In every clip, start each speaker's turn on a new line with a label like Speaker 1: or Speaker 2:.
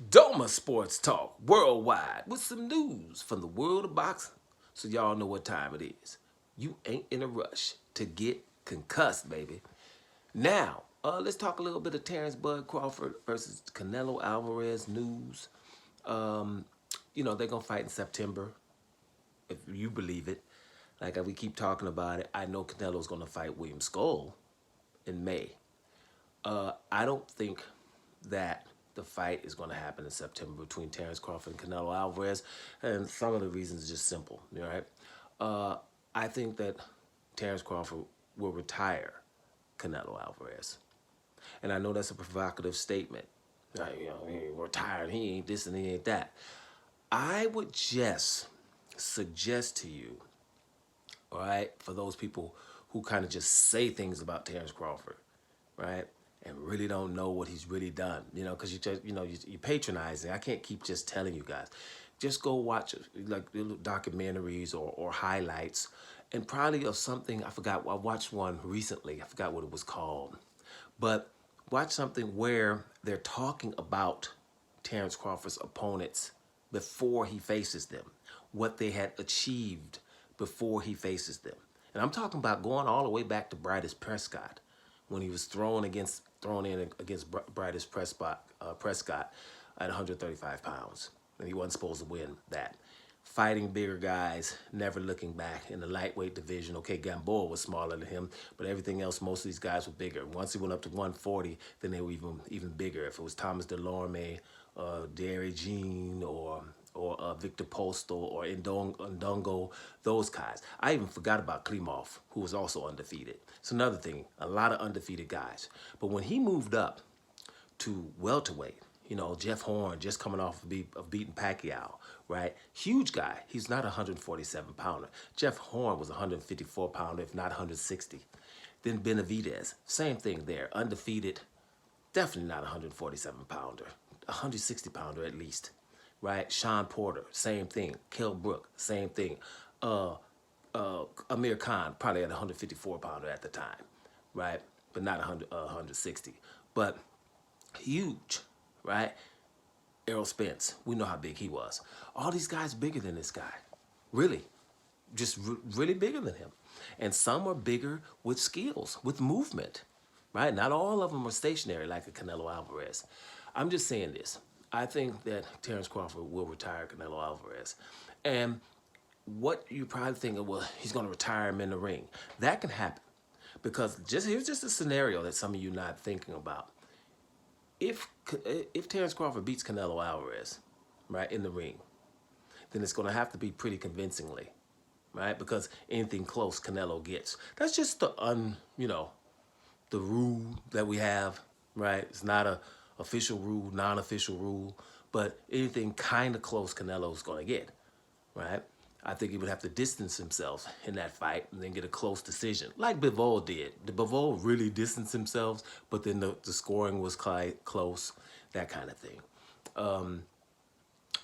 Speaker 1: Doma Sports Talk worldwide with some news from the world of boxing. So y'all know what time it is. You ain't in a rush to get concussed, baby. Now, let's talk a little bit of Terence Bud Crawford versus Canelo Alvarez news. Um, they're gonna fight in September, if you believe it. Like we keep talking about it, I know Canelo's gonna fight William Skull in May. I don't think that the fight is going to happen in September between Terence Crawford and Canelo Alvarez, and some of the reasons are just simple. All right, I think that Terence Crawford will retire Canelo Alvarez, and I know that's a provocative statement. Like, he ain't retired, he ain't this and he ain't that. I would just suggest to you, all right, for those people who kind of just say things about Terence Crawford, right, and really don't know what he's really done, because you just, you're patronizing. I can't keep just telling you guys. Just go watch like little documentaries or highlights, and probably of something I forgot. I watched one recently. I forgot what it was called, but watch something where they're talking about Terence Crawford's opponents before he faces them, what they had achieved before he faces them. And I'm talking about going all the way back to Bryce Prescott when he was thrown in against Bryce Prescott at 135 pounds. And he wasn't supposed to win that. Fighting bigger guys, never looking back in the lightweight division. Okay, Gamboa was smaller than him, but everything else, most of these guys were bigger. Once he went up to 140, then they were even bigger. If it was Thomas Delorme, Derry Jean, or Victor Postal or Ndongo, those guys. I even forgot about Klimov, who was also undefeated. It's another thing, a lot of undefeated guys. But when he moved up to welterweight, Jeff Horn just coming off of beating Pacquiao, right? Huge guy. He's not a 147 pounder. Jeff Horn was a 154 pounder, if not 160. Then Benavidez, same thing there, undefeated, definitely not a 147 pounder, 160 pounder at least, right? Sean Porter, same thing. Kell Brook, same thing. Amir Khan, probably at 154 pounder at the time, right? But not 160. But huge, right? Errol Spence, we know how big he was. All these guys bigger than this guy, really, just really bigger than him. And some are bigger with skills, with movement, right? Not all of them are stationary like a Canelo Alvarez. I'm just saying this. I think that Terence Crawford will retire Canelo Alvarez. And what you probably think, well, he's going to retire him in the ring. That can happen. Because here's just a scenario that some of you are not thinking about. If Terence Crawford beats Canelo Alvarez, right, in the ring, then it's going to have to be pretty convincingly, right? Because anything close, Canelo gets. That's just the the rule that we have, right? It's not a official rule, non-official rule, but anything kind of close, Canelo's going to get, right? I think he would have to distance himself in that fight and then get a close decision, like Bivol did. The Bivol really distanced himself, but then the scoring was quite close, that kind of thing.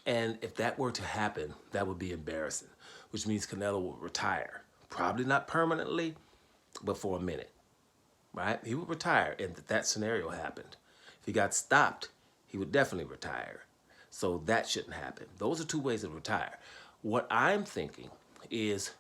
Speaker 1: And if that were to happen, that would be embarrassing, which means Canelo will retire. Probably not permanently, but for a minute, right? He would retire if that scenario happened. If he got stopped, he would definitely retire. So that shouldn't happen. Those are two ways to retire. What I'm thinking is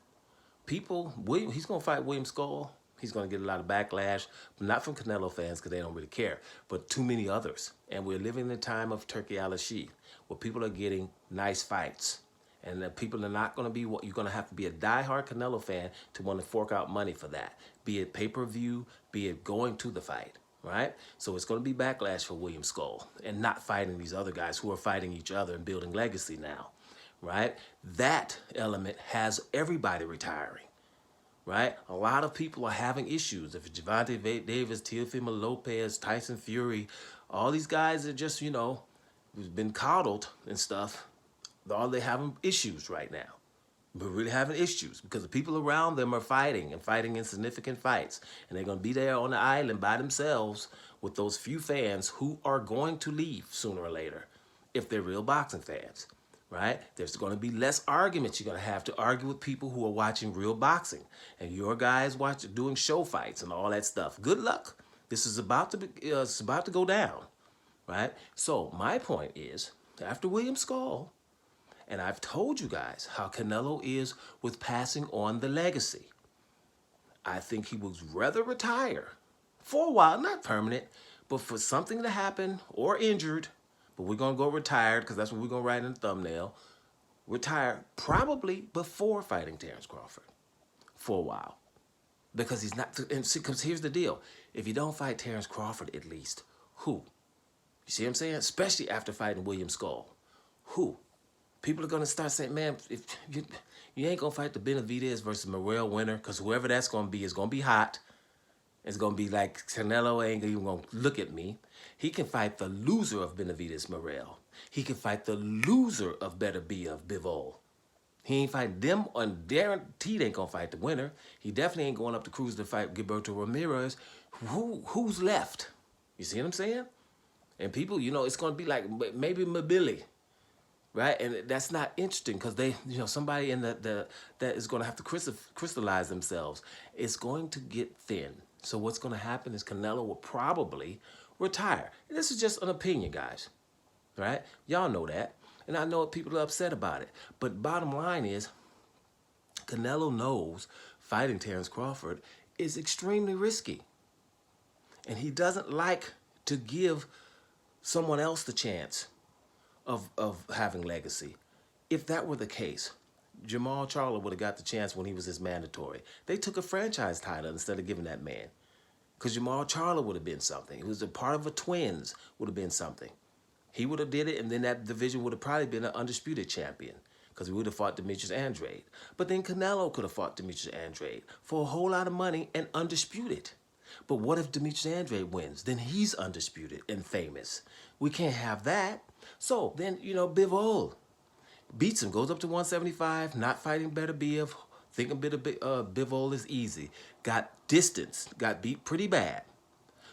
Speaker 1: he's going to fight William Skull. He's going to get a lot of backlash, but not from Canelo fans because they don't really care, but too many others. And we're living in a time of Turkey al-Shih, where people are getting nice fights. And the people are not going to be what you're going to have to be a diehard Canelo fan to want to fork out money for that, be it pay-per-view, be it going to the fight, right? So it's going to be backlash for William Skull and not fighting these other guys who are fighting each other and building legacy now, right? That element has everybody retiring, right? A lot of people are having issues. If it's Gervonta Davis, Teofimo Lopez, Tyson Fury, all these guys are just, who've been coddled and stuff, all they having issues right now. But really having issues because the people around them are fighting in significant fights. And they're going to be there on the island by themselves with those few fans who are going to leave sooner or later if they're real boxing fans, right? There's going to be less arguments you're going to have to argue with people who are watching real boxing. And your guys doing show fights and all that stuff. Good luck. This is about to go down. right? So my point is, after William Skull, and I've told you guys how Canelo is with passing on the legacy. I think he would rather retire for a while, not permanent, but for something to happen or injured. But we're going to go retired because that's what we're going to write in the thumbnail. Retire probably before fighting Terence Crawford for a while. Because he's not, and see, because here's the deal. If you don't fight Terence Crawford at least, who? You see what I'm saying? Especially after fighting William Skull. Who? People are going to start saying, man, if you ain't going to fight the Benavidez versus Morrell winner, because whoever that's going to be is going to be hot. It's going to be like Canelo ain't even going to look at me. He can fight the loser of Benavidez Morrell. He can fight the loser of Bivol. He ain't fighting them, and guaranteed ain't going to fight the winner. He definitely ain't going up to Cruz to fight Gilberto Ramirez. Who's left? You see what I'm saying? And people, you know, it's going to be like maybe Mabili. Right, and that's not interesting because they, you know, somebody in that is going to have to crystallize themselves. It's going to get thin. So what's going to happen is Canelo will probably retire. And this is just an opinion, guys. Right? Y'all know that, and I know people are upset about it. But bottom line is, Canelo knows fighting Terence Crawford is extremely risky, and he doesn't like to give someone else the chance of having legacy. If that were the case, Jamal Charlo would have got the chance when he was his mandatory. They took a franchise title instead of giving that man. Because Jamal Charlo would have been something. He was a part of a twins, would have been something. He would have did it, and then that division would have probably been an undisputed champion. Because he would have fought Demetrius Andrade. But then Canelo could have fought Demetrius Andrade for a whole lot of money and undisputed. But what if Demetrius Andrade wins? Then he's undisputed and famous. We can't have that. So then, you know, Bivol beats him, goes up to 175, not fighting Beterbiev, thinking Bivol is easy. Got distance, got beat pretty bad.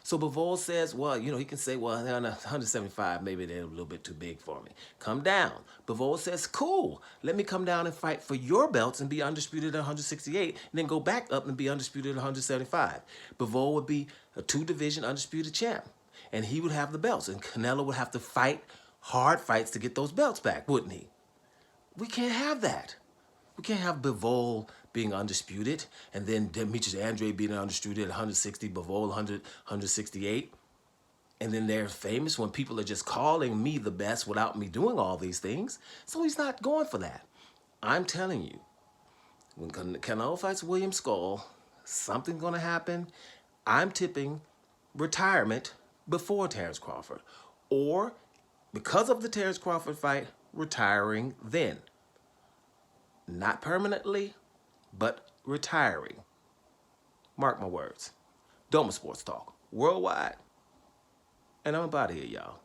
Speaker 1: So Bivol says, well, you know, he can say, well, they're on 175, maybe they're a little bit too big for me. Come down. Bivol says, cool, let me come down and fight for your belts and be undisputed at 168, and then go back up and be undisputed at 175. Bivol would be a two-division undisputed champ, and he would have the belts, and Canelo would have to fight hard fights to get those belts back, wouldn't he? We can't have that. We can't have Bivol being undisputed, and then Demetrius Andrade being undisputed at 160, Bivol 168. And then they're famous when people are just calling me the best without me doing all these things. So he's not going for that. I'm telling you, when Canelo fights William Skull, something's going to happen. I'm tipping retirement before Terence Crawford. Or, because of the Terence Crawford fight, retiring then. Not permanently, but retiring. Mark my words. Doma Sports Talk, worldwide. And I'm about here, y'all.